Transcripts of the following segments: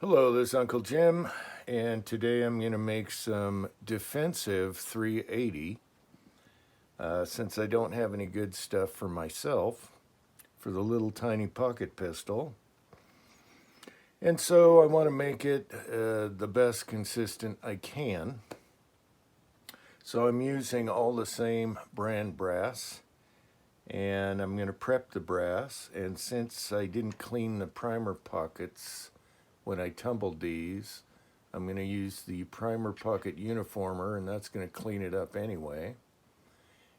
Hello, this is Uncle Jim, and today I'm going to make some defensive 380 since I don't have any good stuff for myself for the little tiny pocket pistol. And so I want to make it the best consistent I can. So I'm using all the same brand brass, and I'm going to prep the brass. And since I didn't clean the primer pockets when I tumbled these, I'm going to use the primer pocket uniformer, and that's going to clean it up anyway.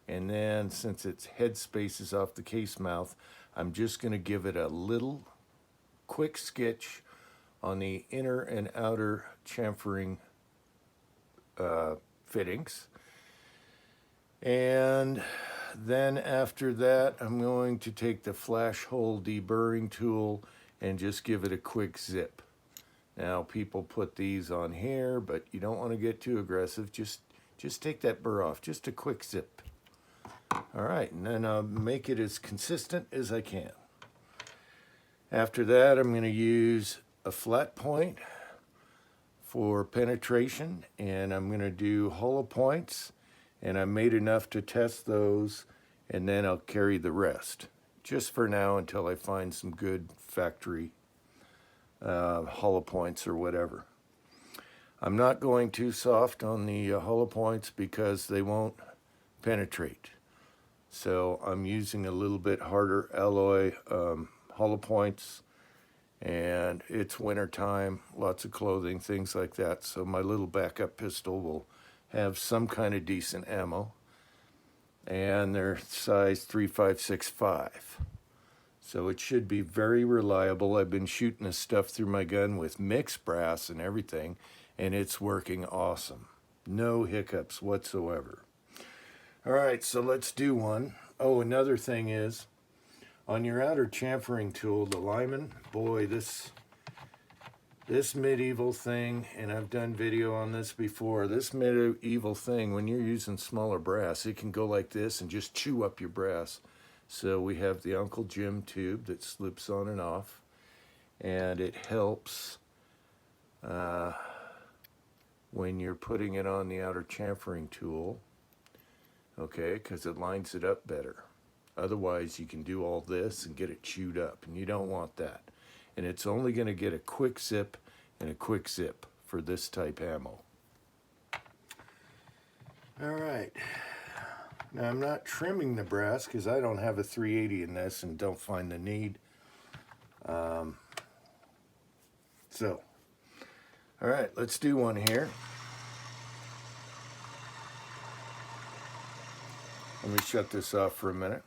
And then since its head space is off the case mouth, I'm just going to give it a little quick sketch on the inner and outer chamfering fittings. And then after that, I'm going to take the flash hole deburring tool and just give it a quick zip. Now people put these on here, but you don't want to get too aggressive. Just take that burr off, just a quick zip. All right, and then I'll make it as consistent as I can. After that, I'm going to use a flat point for penetration, and I'm going to do hollow points, and I made enough to test those, and then I'll carry the rest, just for now until I find some good factory hollow points or whatever. I'm not going too soft on the hollow points because they won't penetrate. So I'm using a little bit harder alloy hollow points, and it's winter time, lots of clothing, things like that. So my little backup pistol will have some kind of decent ammo, and they're size 3.565. So it should be very reliable. I've been shooting this stuff through my gun with mixed brass and everything, and it's working awesome. No hiccups whatsoever. All right, so let's do one. Oh, another thing is, on your outer chamfering tool, the Lyman, boy, this medieval thing, and I've done video on this before, this medieval thing, when you're using smaller brass, it can go like this and just chew up your brass. So we have the Uncle Jim tube that slips on and off, and it helps when you're putting it on the outer chamfering tool, okay, because it lines it up better. Otherwise, you can do all this and get it chewed up, and you don't want that. And it's only going to get a quick zip and a quick zip for this type ammo. All right. Now, I'm not trimming the brass because I don't have a 380 in this and don't find the need. All right, let's do one here. Let me shut this off for a minute.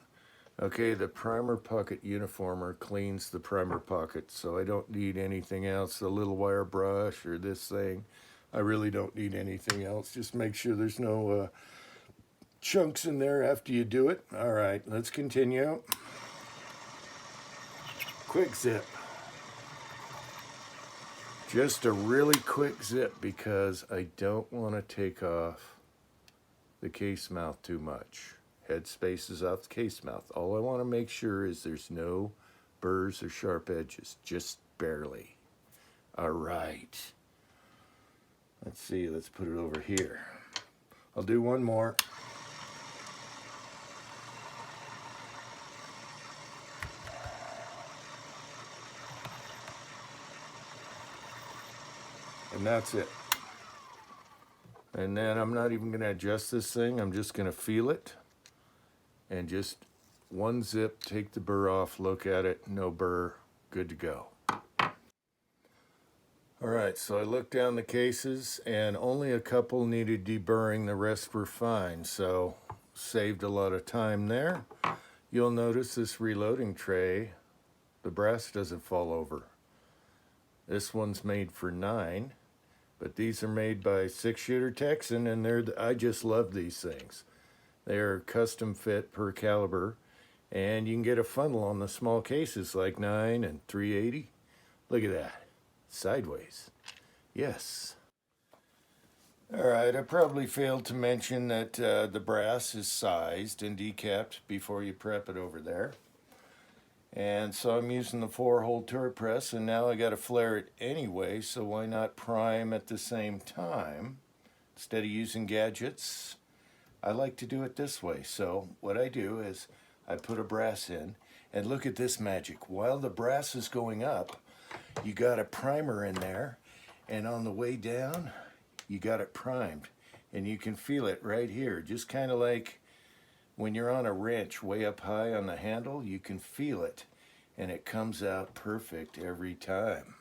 Okay, the primer pocket uniformer cleans the primer pocket, so I don't need anything else. The little wire brush or this thing, I really don't need anything else. Just make sure there's no chunks in there after you do it. All right, let's continue. Quick zip. Just a really quick zip because I don't want to take off the case mouth too much. Head space is off the case mouth. All I want to make sure is there's no burrs or sharp edges, just barely. All right. Let's see, let's put it over here. I'll do one more. And that's it. And then I'm not even going to adjust this thing. I'm just going to feel it. And just one zip, take the burr off, look at it, no burr, good to go. All right, so I looked down the cases and only a couple needed deburring, the rest were fine, so saved a lot of time there. You'll notice this reloading tray, the brass doesn't fall over. This one's made for 9, but these are made by 6-Shooter Texan, and I just love these things. They're custom fit per caliber, and you can get a funnel on the small cases like 9 and 380. Look at that, sideways. Yes. All right, I probably failed to mention that the brass is sized and decapped before you prep it over there. And so I'm using the 4-hole turret press, and now I got to flare it anyway, so why not prime at the same time? Instead of using gadgets, I like to do it this way. So what I do is I put a brass in, and look at this magic. While the brass is going up, you got a primer in there, and on the way down, you got it primed. And you can feel it right here, just kind of like when you're on a wrench way up high on the handle, you can feel it, and it comes out perfect every time.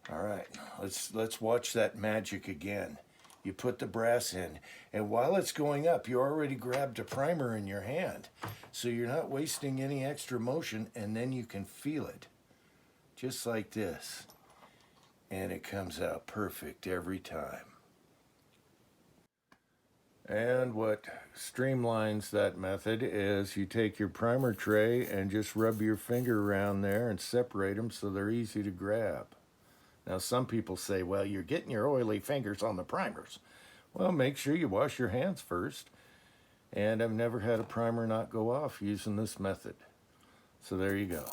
All right, let's watch that magic again. You put the brass in, and while it's going up, you already grabbed a primer in your hand, so you're not wasting any extra motion, and then you can feel it, just like this, and it comes out perfect every time. And what streamlines that method is you take your primer tray and just rub your finger around there and separate them so they're easy to grab. Now some people say, well, you're getting your oily fingers on the primers. Well, make sure you wash your hands first. And I've never had a primer not go off using this method. So there you go.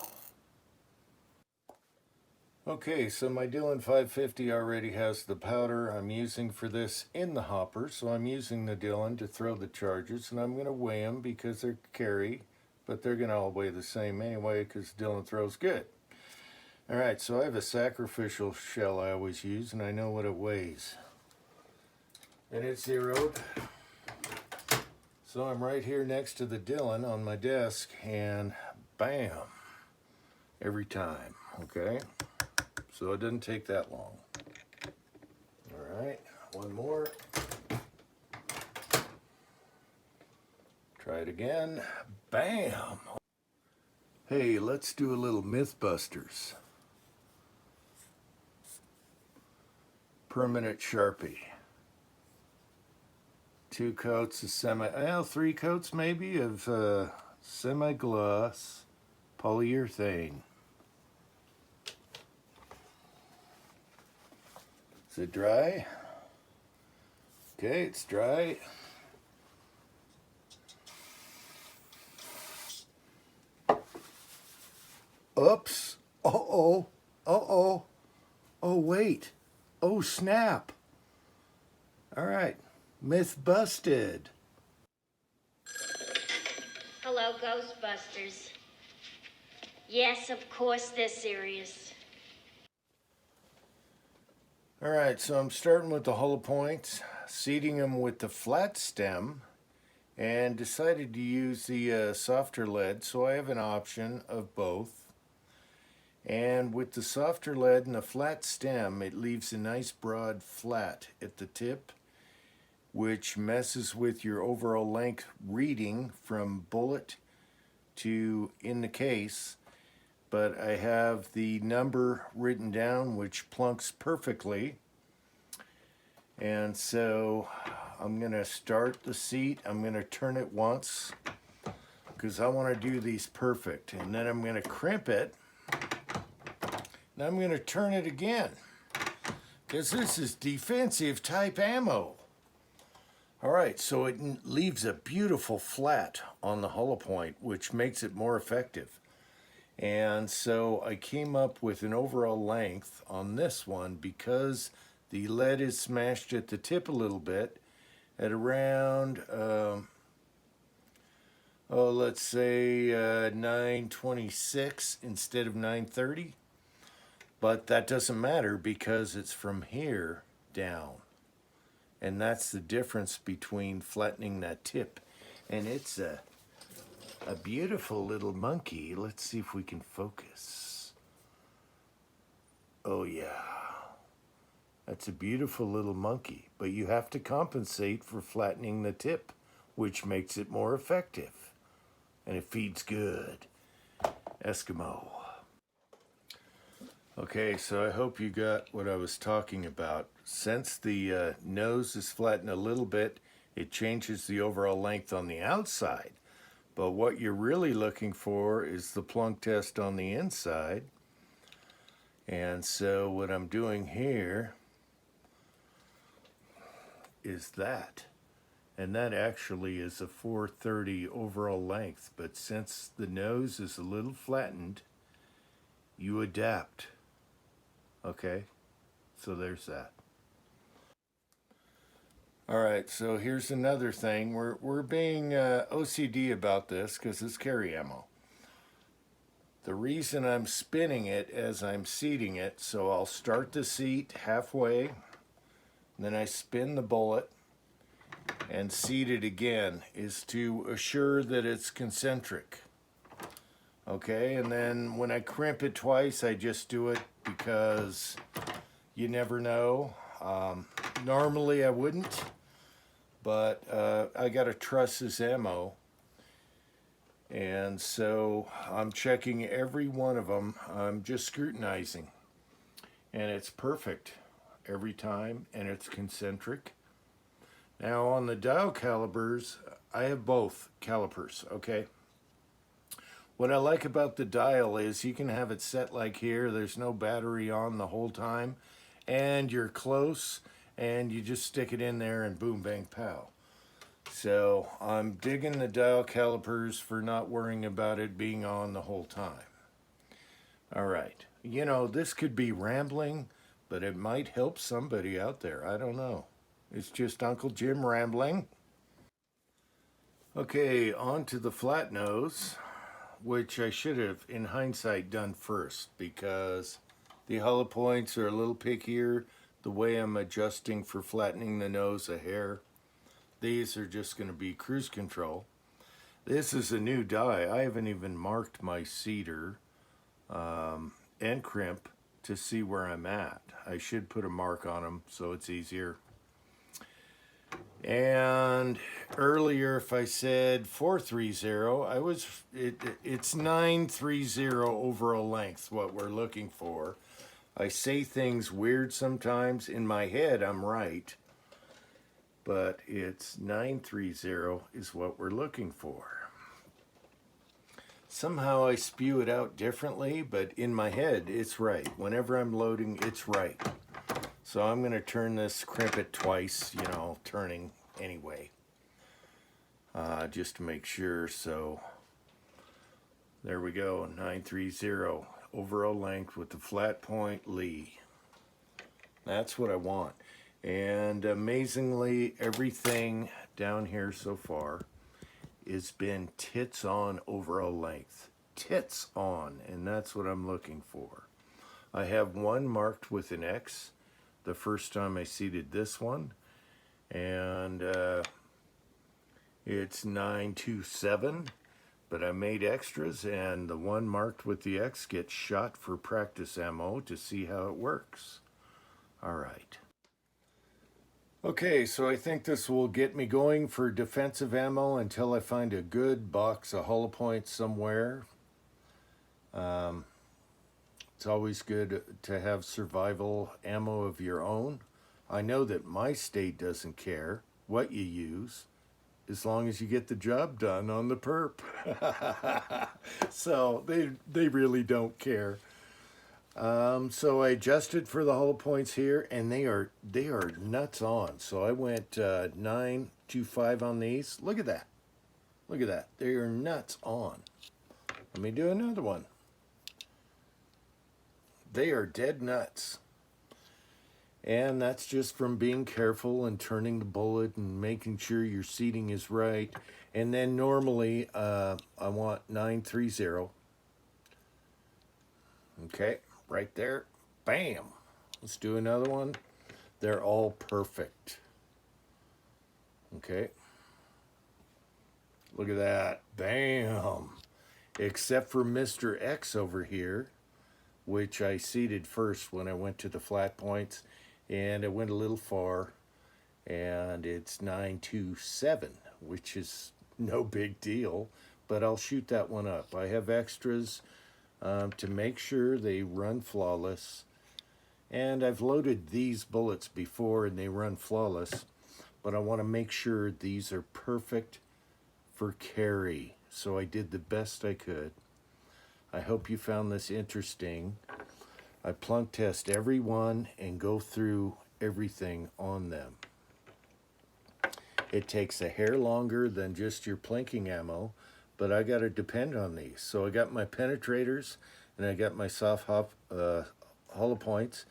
Okay, so my Dillon 550 already has the powder I'm using for this in the hopper, so I'm using the Dillon to throw the charges, and I'm going to weigh them because they're carry, but they're going to all weigh the same anyway because Dillon throws good. Alright, so I have a sacrificial shell I always use, and I know what it weighs. And it's zeroed. So I'm right here next to the Dillon on my desk, and bam, every time, okay? So it doesn't take that long. All right, one more. Try it again. Bam! Hey, let's do a little Mythbusters. Permanent Sharpie. 2 coats of 3 coats maybe of semi-gloss polyurethane. Is it dry? Okay, it's dry. Oops. Uh-oh. Uh-oh. Oh, wait. Oh, snap. All right. Myth busted. Hello, Ghostbusters. Yes, of course they're serious. All right, so I'm starting with the hollow points, seeding them with the flat stem, and decided to use the softer lead, so I have an option of both. And with the softer lead and the flat stem, it leaves a nice broad flat at the tip, which messes with your overall length reading from bullet to in the case. But I have the number written down, which plunks perfectly. And so I'm going to start the seat. I'm going to turn it once because I want to do these perfect. And then I'm going to crimp it. And I'm going to turn it again because this is defensive type ammo. All right, so it leaves a beautiful flat on the hollow point, which makes it more effective. And so I came up with an overall length on this one because the lead is smashed at the tip a little bit at around, let's say 926 instead of 930. But that doesn't matter because it's from here down. And that's the difference between flattening that tip. And it's a beautiful little monkey. Let's see if we can focus. Oh yeah, that's a beautiful little monkey, but you have to compensate for flattening the tip, which makes it more effective. And it feeds good. Eskimo. Okay, so I hope you got what I was talking about. Since the nose is flattened a little bit, it changes the overall length on the outside. But what you're really looking for is the plunk test on the inside. And so what I'm doing here is that. And that actually is a 430 overall length, but since the nose is a little flattened, you adapt. Okay, so there's that. All right, so here's another thing. We're being OCD about this because it's carry ammo. The reason I'm spinning it as I'm seating it, so I'll start the seat halfway, then I spin the bullet and seat it again, is to assure that it's concentric. Okay, and then when I crimp it twice, I just do it because you never know. Normally I wouldn't, but I gotta trust this ammo. And so I'm checking every one of them. I'm just scrutinizing. And it's perfect every time, and it's concentric. Now on the dial calipers, I have both calipers, okay? What I like about the dial is you can have it set like here. There's no battery on the whole time, and you're close, and you just stick it in there and boom, bang, pow. So I'm digging the dial calipers for not worrying about it being on the whole time. All right, you know, this could be rambling, but it might help somebody out there. I don't know. It's just Uncle Jim rambling. Okay, on to the flat nose, which I should have, in hindsight, done first because the hollow points are a little pickier. The way I'm adjusting for flattening the nose a hair. These are just going to be cruise control. This is a new die. I haven't even marked my cedar and crimp to see where I'm at. I should put a mark on them so it's easier. And earlier, if I said 430, it's 930 overall length, what we're looking for. I say things weird sometimes. In my head, I'm right. But it's 930 is what we're looking for. Somehow I spew it out differently, but in my head, it's right. Whenever I'm loading, it's right. So I'm going to turn this, crimp it twice, you know, turning anyway, just to make sure. So there we go, 930 overall length with the flat point Lee. That's what I want. And amazingly, everything down here so far has been tits on overall length. Tits on, and that's what I'm looking for. I have one marked with an X the first time I seated this one, and it's 927, but I made extras, and the one marked with the X gets shot for practice ammo to see how it works. All right. Okay, so I think this will get me going for defensive ammo until I find a good box of hollow points somewhere. It's always good to have survival ammo of your own. I know that my state doesn't care what you use as long as you get the job done on the perp. So they really don't care. So I adjusted for the hollow points here, and they are nuts on. So I went 925 on these. Look at that. Look at that. They are nuts on. Let me do another one. They are dead nuts. And that's just from being careful and turning the bullet and making sure your seating is right. And then normally I want 930. Okay. Right there. Bam. Let's do another one. They're all perfect. Okay. Look at that. Bam. Except for Mr. X over here, which I seated first when I went to the flat points, and it went a little far, and it's 927, which is no big deal, but I'll shoot that one up. I have extras to make sure they run flawless. And I've loaded these bullets before and they run flawless, but I want to make sure these are perfect for carry. So I did the best I could. I hope you found this interesting. I plunk test every one and go through everything on them. It takes a hair longer than just your plinking ammo, but I got to depend on these. So I got my penetrators, and I got my soft hollow points,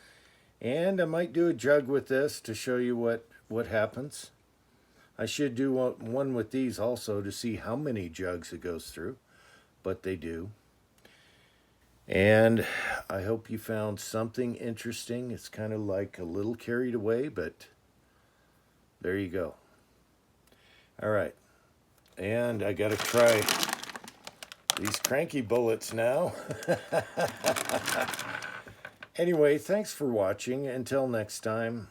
and I might do a jug with this to show you what happens. I should do one with these also to see how many jugs it goes through, but they do. And I hope you found something interesting. It's kind of like a little carried away, but there you go. All right, and I gotta try these cranky bullets now. Anyway, thanks for watching. Until next time.